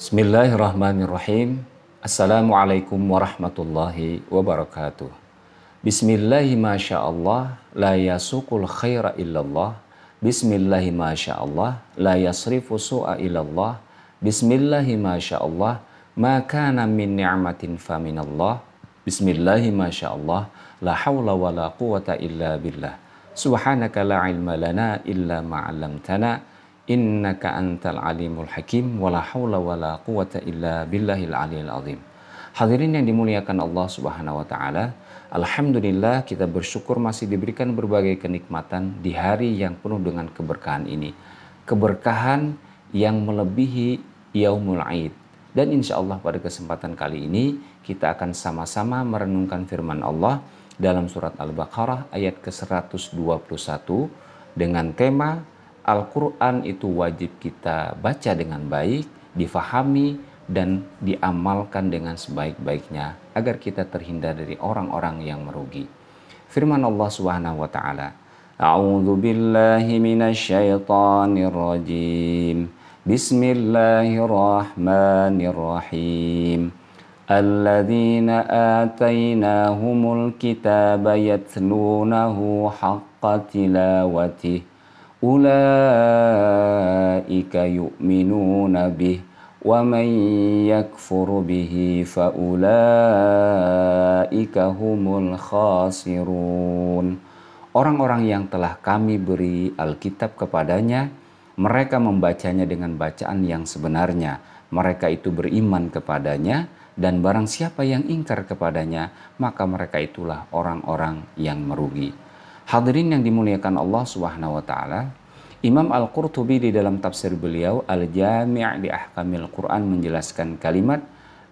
Bismillahirrahmanirrahim. Assalamualaikum warahmatullahi wabarakatuh. Bismillahi masyaallah, la yasuqul khaira illallah. Bismillahi masyaallah, la yasrifu su'a illallah. Bismillahi masyaallah, ma kana min ni'matin faminallah. Bismillahi masyaallah, la hawla wa la quwata illa billah. Subhanaka la ilma lana illa ma'allamtana. Innaka antal alimul hakim, wala hawla wala quwata illa billahil aliyil azim. Hadirin yang dimuliakan Allah Subhanahu wa taala, alhamdulillah kita bersyukur masih diberikan berbagai kenikmatan di hari yang penuh dengan keberkahan ini. Keberkahan yang melebihi Yaumul Aid. Dan insya Allah pada kesempatan kali ini kita akan sama-sama merenungkan firman Allah dalam surat Al-Baqarah ayat ke-121 dengan tema Al-Quran itu wajib kita baca dengan baik, difahami, dan diamalkan dengan sebaik-baiknya agar kita terhindar dari orang-orang yang merugi. Firman Allah Subhanahu wa taala, A'udzu billahi minasyaitonir rajim. Bismillahirrahmanirrahim. Alladzina atainahumul kitaba yatlunahu haqqa tilawatihi. Ulaika yu'minuna bih wa man yakfur bihi fa ulaika humul khasirun. Orang-orang yang telah kami beri Alkitab kepadanya, mereka membacanya dengan bacaan yang sebenarnya. Mereka itu beriman kepadanya, dan barang siapa yang ingkar kepadanya, maka mereka itulah orang-orang yang merugi. Hadirin yang dimuliakan Allah Subhanahu wa taala, Imam Al-Qurtubi di dalam tafsir beliau Al-Jami' li Ahkamil Quran menjelaskan kalimat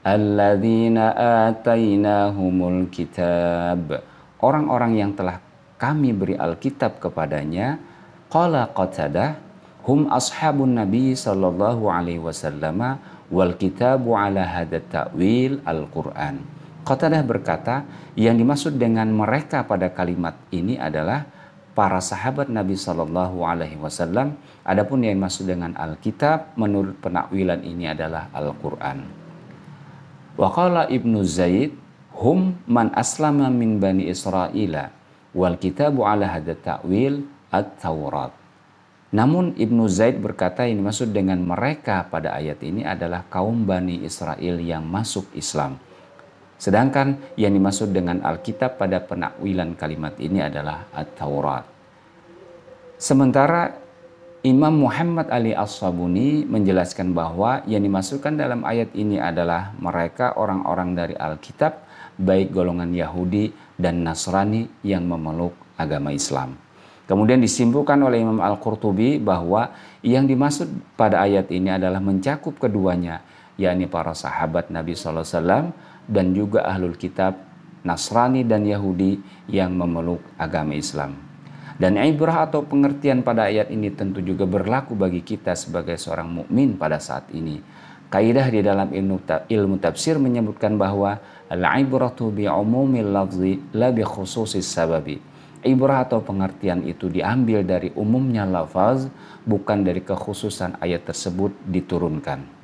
alladzina atainahumul kitab, orang-orang yang telah kami beri Alkitab kepadanya. Qala Qatadah, hum ashabun Nabi sallallahu alaihi wasallam wal kitabu ala hadat ta'wil Al-Quran. Qatadah berkata, yang dimaksud dengan mereka pada kalimat ini adalah para sahabat Nabi Shallallahu Alaihi Wasallam. Adapun yang dimaksud dengan Alkitab menurut penakwilan ini adalah Al-Quran. Waqala Ibnu Zaid, hum man aslama min bani Israila wal kitabu ala hadat ta'wil at-Taurat. Namun Ibnu Zaid berkata yang dimaksud dengan mereka pada ayat ini adalah kaum Bani Israel yang masuk Islam. Sedangkan yang dimaksud dengan Alkitab pada penakwilan kalimat ini adalah At-Taurat. Sementara Imam Muhammad Ali As-Sabuni menjelaskan bahwa yang dimasukkan dalam ayat ini adalah mereka orang-orang dari Alkitab, baik golongan Yahudi dan Nasrani yang memeluk agama Islam. Kemudian disimpulkan oleh Imam Al-Qurtubi bahwa yang dimaksud pada ayat ini adalah mencakup keduanya, yakni para sahabat Nabi SAW dan juga ahlul kitab Nasrani dan Yahudi yang memeluk agama Islam. Dan ibrah atau pengertian pada ayat ini tentu juga berlaku bagi kita sebagai seorang mukmin pada saat ini. Kaidah di dalam ilmu tafsir menyebutkan bahwa al-ibratu bi umumil lafzi la bi khususis sababi. Ibrah atau pengertian itu diambil dari umumnya lafaz, bukan dari kekhususan ayat tersebut diturunkan.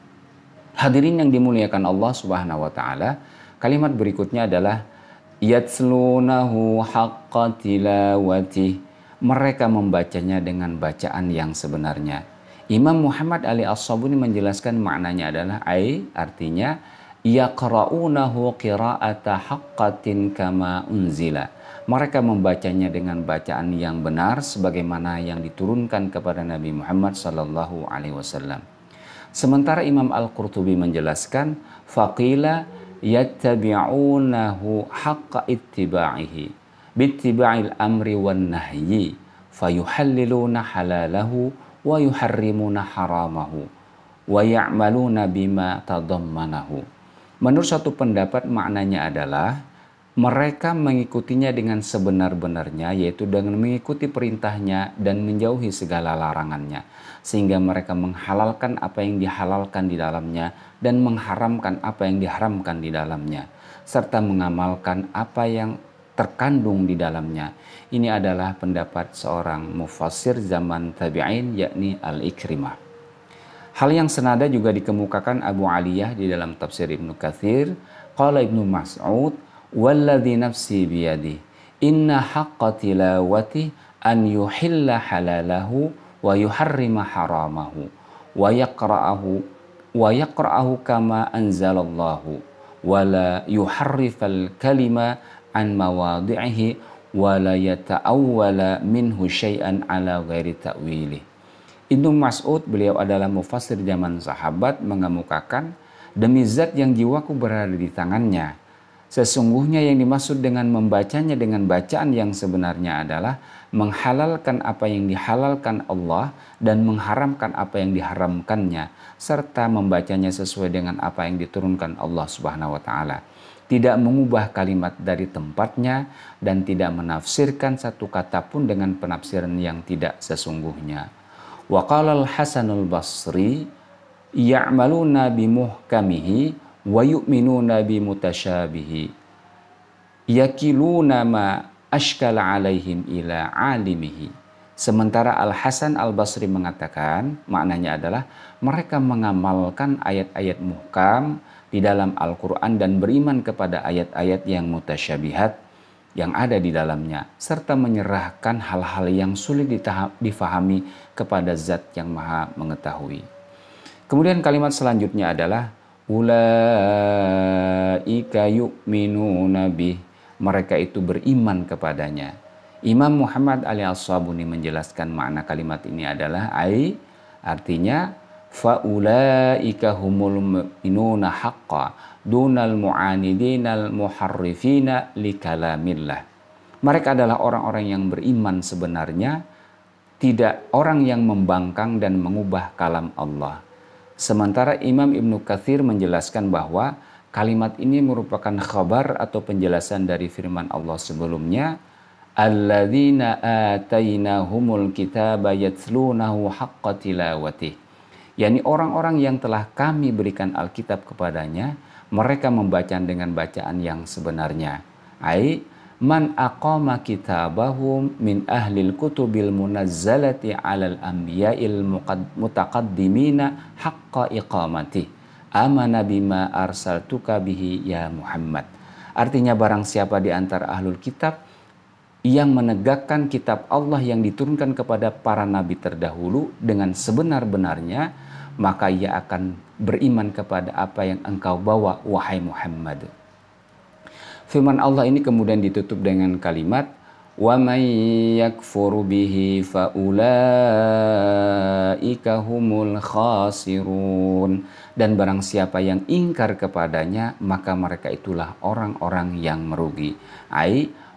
Hadirin yang dimuliakan Allah Subhanahu wa taala, kalimat berikutnya adalah yatslunahu haqqa tilawati. Mereka membacanya dengan bacaan yang sebenarnya. Imam Muhammad Ali As-Sabuni menjelaskan maknanya adalah artinya yaqra'unahu qira'ata haqqatin kama unzila. Mereka membacanya dengan bacaan yang benar sebagaimana yang diturunkan kepada Nabi Muhammad sallallahu alaihi wasallam. Sementara Imam Al-Qurtubi menjelaskan faqila yattabi'unahu haqqa ittiba'ihi bittiba'il amri wan nahyi fayuhalliluna halalahu wa yuharrimuna haramahu wa ya'maluna bima tadammanahu. Menurut satu pendapat maknanya adalah mereka mengikutinya dengan sebenar-benarnya, yaitu dengan mengikuti perintahnya dan menjauhi segala larangannya, sehingga mereka menghalalkan apa yang dihalalkan di dalamnya dan mengharamkan apa yang diharamkan di dalamnya, serta mengamalkan apa yang terkandung di dalamnya. Ini adalah pendapat seorang mufassir zaman tabi'in, yakni Al-Ikrimah. Hal yang senada juga dikemukakan Abu Aliyah di dalam tafsir Ibnu Katsir. Qala Ibnu Mas'ud, "Walladzi nafsi biyadihi, inna haqqa tilawati an yuhilla halalahu wa yuharrima haramahu wa yaqra'ahu kama anzalallahu wa la yuharrifal kalima an mawadhi'ihi wa la yata'awwala minhu syai'an ala ghairi ta'wilih." Ibnu Mas'ud, beliau adalah mufassir zaman sahabat, mengemukakan, demi zat yang jiwaku berada di tangannya, sesungguhnya yang dimaksud dengan membacanya dengan bacaan yang sebenarnya adalah menghalalkan apa yang dihalalkan Allah dan mengharamkan apa yang diharamkannya, serta membacanya sesuai dengan apa yang diturunkan Allah Subhanahu wa taala. Tidak mengubah kalimat dari tempatnya dan tidak menafsirkan satu kata pun dengan penafsiran yang tidak sesungguhnya. Wa qala al-Hasanul Basri, ya'maluna bimuhkamihi wa yu'minuna bimutasyabihi yakiluna ma ashkala alaihim ila alimihi. Sementara Al-Hasan Al-Basri mengatakan, maknanya adalah mereka mengamalkan ayat-ayat muhkam di dalam Al-Quran dan beriman kepada ayat-ayat yang mutasyabihat yang ada di dalamnya, serta menyerahkan hal-hal yang sulit difahami kepada zat yang maha mengetahui. Kemudian kalimat selanjutnya adalah ulaika yu'minuna bih, mereka itu beriman kepadanya. Imam Muhammad Ali As-Sabuni menjelaskan makna kalimat ini adalah artinya faulaika humul mu'minuna haqqa dunal mu'anidinal muharrifina likalamillah. Mereka adalah orang-orang yang beriman sebenarnya, tidak orang yang membangkang dan mengubah kalam Allah. Sementara Imam Ibnu Katsir menjelaskan bahwa kalimat ini merupakan khabar atau penjelasan dari firman Allah sebelumnya, alladzina atainahumul kitaba yatlunahu haqqa tilawatih, yakni orang-orang yang telah kami berikan Alkitab kepadanya, mereka membaca dengan bacaan yang sebenarnya. Man aqama kitabahum min ahlil kutubil munazzalati alal anbiya'il mutaqaddimina haqqa iqamati amana bima arsaltuka bihi ya Muhammad. Artinya barang siapa di antara ahlul kitab yang menegakkan kitab Allah yang diturunkan kepada para nabi terdahulu dengan sebenar-benarnya, maka ia akan beriman kepada apa yang engkau bawa, wahai Muhammad. Firman Allah ini kemudian ditutup dengan kalimat wa may yakfur bihi fa ulaika humul khasirun, dan barang siapa yang ingkar kepadanya maka mereka itulah orang-orang yang merugi.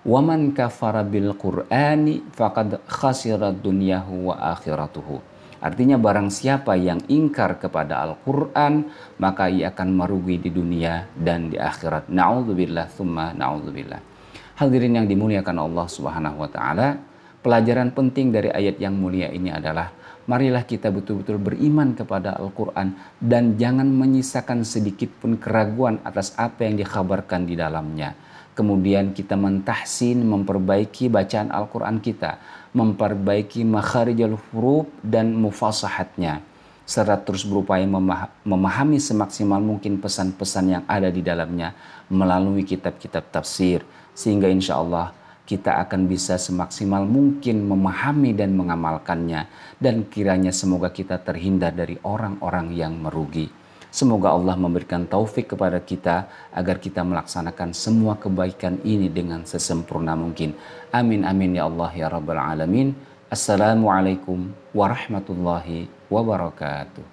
Wa man kafara bil qur'ani faqad khasira dunyahu wa akhiratuhu. Artinya barang siapa yang ingkar kepada Al-Quran, maka ia akan merugi di dunia dan di akhirat. Na'udzubillah thumma na'udzubillah. Hadirin yang dimuliakan Allah Subhanahu wa taala, pelajaran penting dari ayat yang mulia ini adalah marilah kita betul-betul beriman kepada Al-Quran dan jangan menyisakan sedikit pun keraguan atas apa yang dikhabarkan di dalamnya. Kemudian kita mentahsin, memperbaiki bacaan Al-Quran kita, memperbaiki makharijul huruf dan mufasahatnya, serta terus berupaya memahami semaksimal mungkin pesan-pesan yang ada di dalamnya melalui kitab-kitab tafsir, sehingga insya Allah kita akan bisa semaksimal mungkin memahami dan mengamalkannya, dan kiranya semoga kita terhindar dari orang-orang yang merugi. Semoga Allah memberikan taufik kepada kita agar kita melaksanakan semua kebaikan ini dengan sesempurna mungkin. Amin amin ya Allah ya Rabbal Alamin. Assalamualaikum warahmatullahi wabarakatuh.